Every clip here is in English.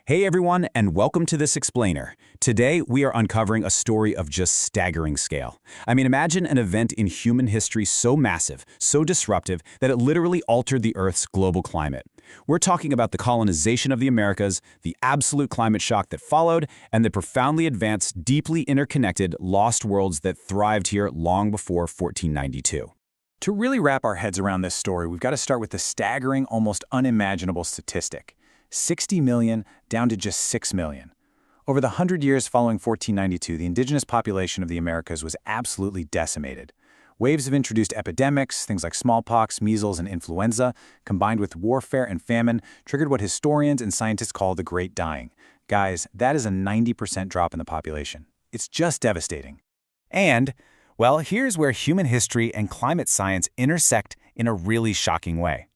Hey everyone, and welcome to This Explainer. Today, we are uncovering a story of just staggering scale. Imagine an event in human history so massive, so disruptive, that it literally altered the Earth's global climate. We're talking about the colonization of the Americas, the absolute climate shock that followed, and the profoundly advanced, deeply interconnected, lost worlds that thrived here long before 1492. To really wrap our heads around this story, we've got to start with the staggering, almost unimaginable statistic. 60 million down to just 6 million. Over the 100 years following 1492, the indigenous population of the Americas was absolutely decimated. Waves of introduced epidemics, things like smallpox, measles, and influenza, combined with warfare and famine, triggered what historians and scientists call the Great Dying. Guys, that is a 90% drop in the population. It's just devastating. And, well, here's where human history and climate science intersect in a really shocking way.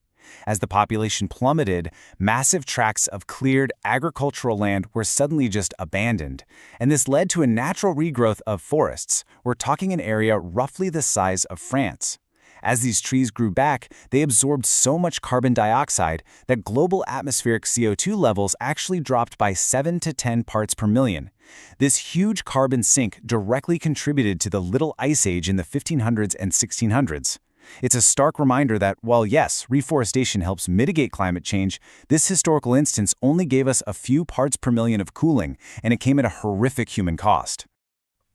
As the population plummeted, massive tracts of cleared agricultural land were suddenly just abandoned, and this led to a natural regrowth of forests. We're talking an area roughly the size of France. As these trees grew back, they absorbed so much carbon dioxide that global atmospheric CO2 levels actually dropped by 7 to 10 parts per million. This huge carbon sink directly contributed to the Little Ice Age in the 1500s and 1600s. It's a stark reminder that, while yes, reforestation helps mitigate climate change, this historical instance only gave us a few parts per million of cooling, and it came at a horrific human cost.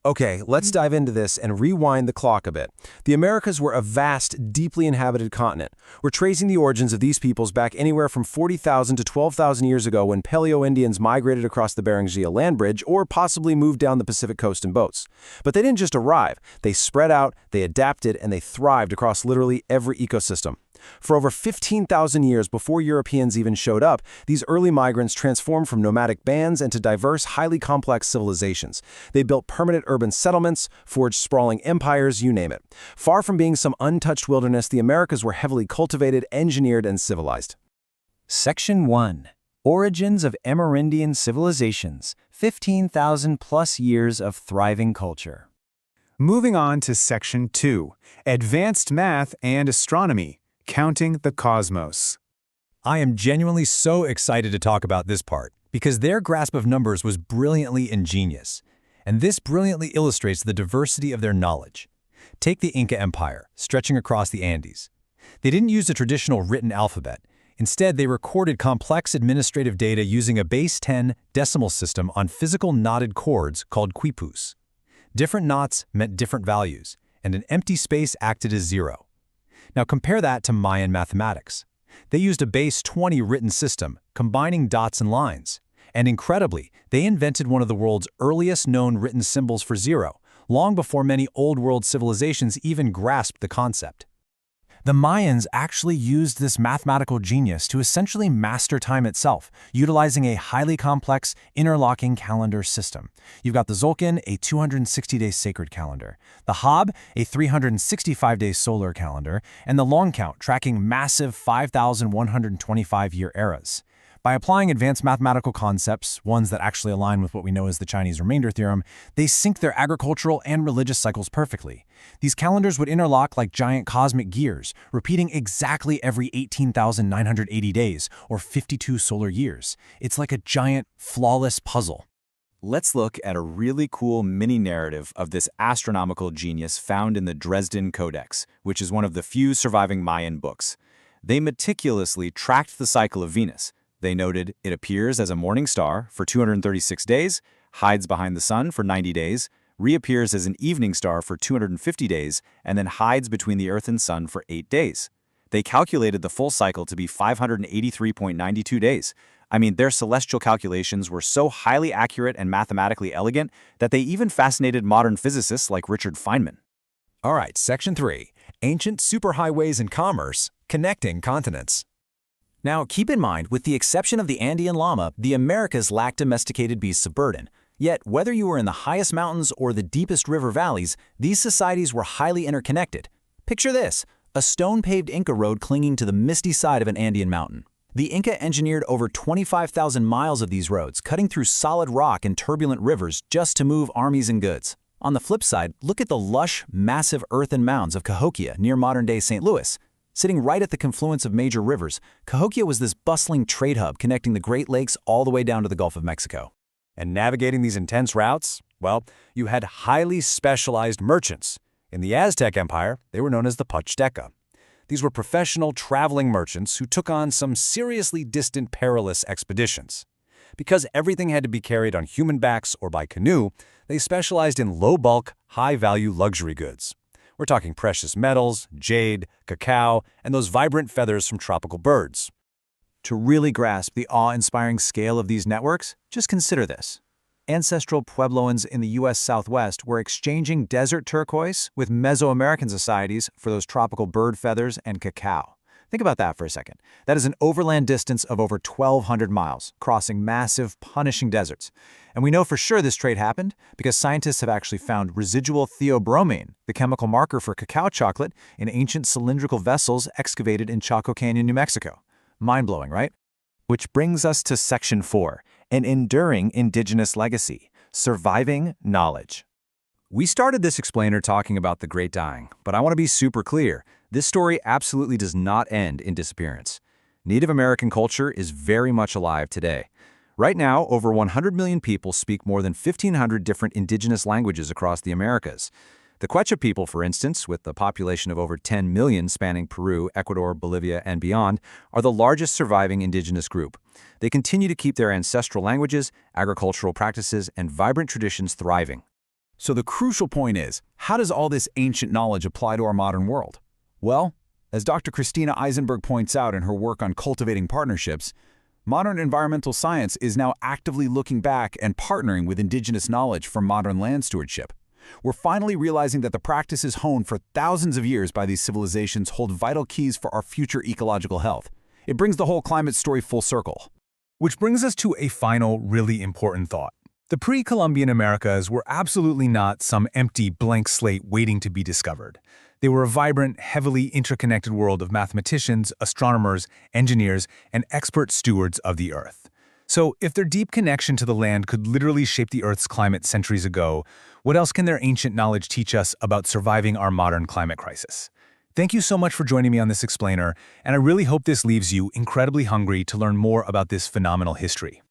Okay, let's dive into this and rewind the clock a bit. The Americas were a vast, deeply inhabited continent. We're tracing the origins of these peoples back anywhere from 40,000 to 12,000 years ago when Paleo-Indians migrated across the Bering Sea land bridge or possibly moved down the Pacific coast in boats. But they didn't just arrive. They spread out, they adapted, and they thrived across literally every ecosystem. For over 15,000 years before Europeans even showed up, these early migrants transformed from nomadic bands into diverse, highly complex civilizations. They built permanent urban settlements, forged sprawling empires, you name it. Far from being some untouched wilderness, the Americas were heavily cultivated, engineered, and civilized. Section 1. Origins of Amerindian Civilizations, 15,000 plus years of thriving culture. Moving on to Section 2. Advanced Math and Astronomy. Counting the cosmos. I am genuinely so excited to talk about this part, because their grasp of numbers was brilliantly ingenious, and this brilliantly illustrates the diversity of their knowledge. Take the Inca Empire, stretching across the Andes. They didn't use a traditional written alphabet. Instead, they recorded complex administrative data using a base 10 decimal system on physical knotted cords called quipus. Different knots meant different values, and an empty space acted as zero. Now compare that to Mayan mathematics. They used a base 20 written system, combining dots and lines. And incredibly, they invented one of the world's earliest known written symbols for zero, long before many Old World civilizations even grasped the concept. The Mayans actually used this mathematical genius to essentially master time itself, utilizing a highly complex, interlocking calendar system. You've got the Tzolk'in, a 260-day sacred calendar, the Hab, a 365-day solar calendar, and the Long Count, tracking massive 5,125-year eras. By applying advanced mathematical concepts, ones that actually align with what we know as the Chinese remainder theorem, they sync their agricultural and religious cycles perfectly. These calendars would interlock like giant cosmic gears, repeating exactly every 18,980 days, or 52 solar years. It's like a giant, flawless puzzle. Let's look at a really cool mini-narrative of this astronomical genius found in the Dresden Codex, which is one of the few surviving Mayan books. They meticulously tracked the cycle of Venus. They noted it appears as a morning star for 236 days, hides behind the sun for 90 days, reappears as an evening star for 250 days, and then hides between the Earth and Sun for 8 days. They calculated the full cycle to be 583.92 days. Their celestial calculations were so highly accurate and mathematically elegant that they even fascinated modern physicists like Richard Feynman. All right, Section 3. Ancient superhighways and commerce, connecting continents. Now, keep in mind, with the exception of the Andean llama, the Americas lacked domesticated beasts of burden. Yet, whether you were in the highest mountains or the deepest river valleys, these societies were highly interconnected. Picture this, a stone-paved Inca road clinging to the misty side of an Andean mountain. The Inca engineered over 25,000 miles of these roads, cutting through solid rock and turbulent rivers just to move armies and goods. On the flip side, look at the lush, massive earthen mounds of Cahokia near modern-day St. Louis. Sitting right at the confluence of major rivers, Cahokia was this bustling trade hub connecting the Great Lakes all the way down to the Gulf of Mexico. And navigating these intense routes, well, you had highly specialized merchants. In the Aztec Empire, they were known as the Pachteca. These were professional traveling merchants who took on some seriously distant, perilous expeditions. Because everything had to be carried on human backs or by canoe, they specialized in low-bulk, high-value luxury goods. We're talking precious metals, jade, cacao, and those vibrant feathers from tropical birds. To really grasp the awe-inspiring scale of these networks, just consider this. Ancestral Puebloans in the U.S. Southwest were exchanging desert turquoise with Mesoamerican societies for those tropical bird feathers and cacao. Think about that for a second. That is an overland distance of over 1,200 miles, crossing massive, punishing deserts. And we know for sure this trade happened because scientists have actually found residual theobromine, the chemical marker for cacao chocolate, in ancient cylindrical vessels excavated in Chaco Canyon, New Mexico. Mind-blowing, right? Which brings us to Section 4, an enduring indigenous legacy, surviving knowledge. We started this explainer talking about the Great Dying, but I want to be super clear. This story absolutely does not end in disappearance. Native American culture is very much alive today. Right now, over 100 million people speak more than 1,500 different indigenous languages across the Americas. The Quechua people, for instance, with a population of over 10 million spanning Peru, Ecuador, Bolivia, and beyond, are the largest surviving indigenous group. They continue to keep their ancestral languages, agricultural practices, and vibrant traditions thriving. So the crucial point is, how does all this ancient knowledge apply to our modern world? Well, as Dr. Christina Eisenberg points out in her work on cultivating partnerships, modern environmental science is now actively looking back and partnering with indigenous knowledge for modern land stewardship. We're finally realizing that the practices honed for thousands of years by these civilizations hold vital keys for our future ecological health. It brings the whole climate story full circle. Which brings us to a final, really important thought. The pre-Columbian Americas were absolutely not some empty blank slate waiting to be discovered. They were a vibrant, heavily interconnected world of mathematicians, astronomers, engineers, and expert stewards of the Earth. So, if their deep connection to the land could literally shape the Earth's climate centuries ago, what else can their ancient knowledge teach us about surviving our modern climate crisis? Thank you so much for joining me on this explainer, and I really hope this leaves you incredibly hungry to learn more about this phenomenal history.